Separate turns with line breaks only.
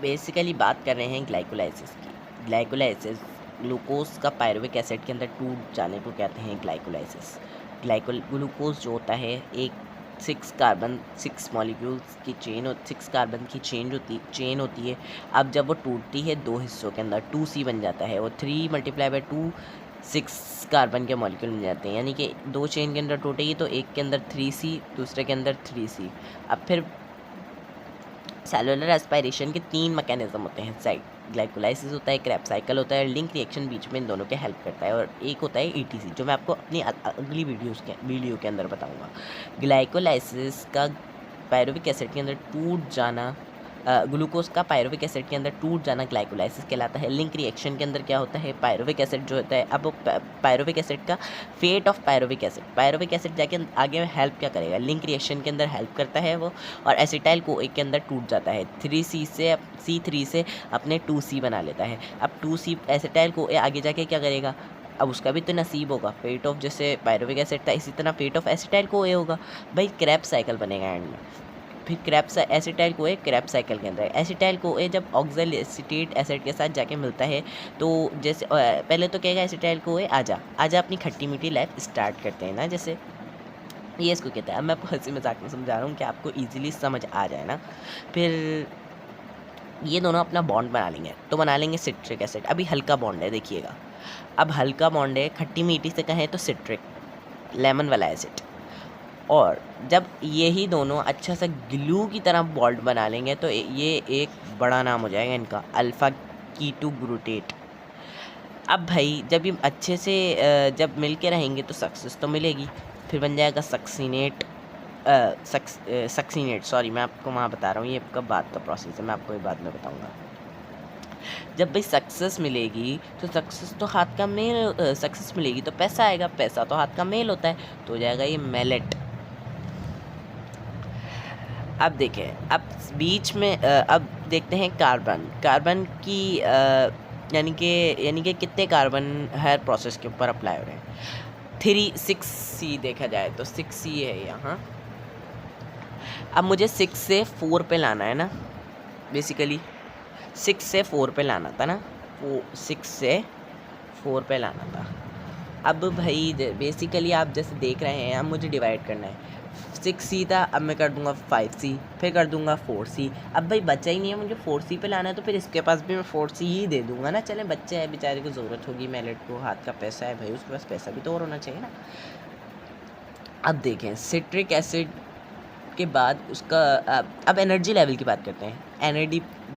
Basically बात कर रहे हैं ग्लाइकोलाइसिस की। ग्लाइकोलाइसिस ग्लूकोज का पायरुविक एसिड के अंदर टूट जाने को कहते हैं ग्लाइकोलाइसिस। ग्लूकोज जो होता है एक 6 मॉलिक्यूल्स की सिक्स कार्बन की चेन होती है। अब जब वो टूटती है दो हिस्सों के अंदर 2C बन जाता है, वो 3 मल्टीप्लाई बाय 2 6 कार्बन के मॉलिक्यूल बन जाते हैं। यानी कि दो चेन के अंदर टूटेगी तो एक के अंदर 3C, दूसरे के अंदर 3C। अब फिर सेलुलर एस्पायरेशन के 3 मैकेनिज्म होते हैं। ग्लाइकोलाइसिस होता है, क्रेब्स साइकिल होता है, लिंक रिएक्शन बीच में इन दोनों के हेल्प करता है, और एक होता है ETC जो मैं आपको अपनी अगली वीडियो के अंदर बताऊंगा। ग्लाइकोलाइसिस का पायरुविक एसिड के अंदर टूट जाना, ग्लूकोज का पायरुविक एसिड के अंदर टूट जाना ग्लाइकोलाइसिस कहलाता है। लिंक रिएक्शन के अंदर क्या होता है, पायरुविक एसिड जो होता है, अब पायरुविक एसिड का फेट ऑफ पायरुविक एसिड जाके आगे हेल्प क्या करेगा, लिंक रिएक्शन के अंदर हेल्प करता है वो, और एसिटाइल को एक के अंदर टूट जाता है। 3C से C3 से अपने 2C बना लेता है। अब 2C एसिटाइल को आगे जाके क्या करेगा, अब उसका भी तो नसीब होगा। फेट ऑफ जैसे पायरुविक एसिड था इसी तरह फेट ऑफ एसिटाइल को होगा। भाई क्रेब्स साइकिल बनेगा एंड में। फिर Krebs acetyl co Krebs cycle के अंदर एसिटाइल को जब ऑक्सल एसीटेट एसिड के साथ जाके मिलता है तो जैसे पहले तो कहेगा एसिटाइल को आजा अपनी खट्टी मीठी लाइफ स्टार्ट करते हैं ना, जैसे ये इसको कहता है। अब मैं आपको हंसी मजाक में समझा रहा हूँ कि आपको इजीली समझ आ जाए ना। फिर ये दोनों अपना बॉन्ड बना लेंगे, तो बना लेंगे सिट्रिक एसिड। अभी हल्का बॉन्ड है देखिएगा, अब हल्का बॉन्ड है, खट्टी मीठी से कहें तो सिट्रिक, लेमन वाला एसिड। और जब यही दोनों अच्छा सा ग्लू की तरह बॉन्ड बना लेंगे तो ये एक बड़ा नाम हो जाएगा इनका, अल्फ़ा कीटो ग्लूटेट। अब भाई जब ये अच्छे से जब मिल के रहेंगे तो सक्सेस तो मिलेगी, फिर बन जाएगा सक्सीनेट। सॉरी मैं आपको वहाँ बता रहा हूँ, ये कब बात का प्रोसेस है, मैं आपको ये बाद में बताऊँगा। जब भाई सक्सेस मिलेगी तो सक्सेस तो हाथ का मेल, सक्सेस मिलेगी तो पैसा आएगा, पैसा तो हाथ का मेल होता है, तो हो जाएगा ये मेलेट। अब देखें, अब बीच में अब देखते हैं कार्बन की यानी कि कितने कार्बन हर प्रोसेस के ऊपर अप्लाई हो रहे हैं। 6C देखा जाए तो 6C है यहाँ। अब मुझे 6 से 4 पे लाना है ना, बेसिकली 6 से 4 पे लाना था ना, वो 6 से 4 पे लाना था। अब भाई बेसिकली आप जैसे देख रहे हैं, अब मुझे डिवाइड करना है। 6C था, अब मैं कर दूंगा 5C, फिर कर दूंगा 4C। अब भाई बच्चा ही नहीं है, मुझे 4C पे लाना है, तो फिर इसके पास भी मैं 4C ही दे दूंगा ना। चले बच्चा है बेचारे को ज़रूरत होगी मेलेट को, हाथ का पैसा है भाई, उसके पास पैसा भी तो और होना चाहिए ना। अब देखें सिट्रिक एसिड के बाद उसका अब एनर्जी लेवल की बात करते हैं।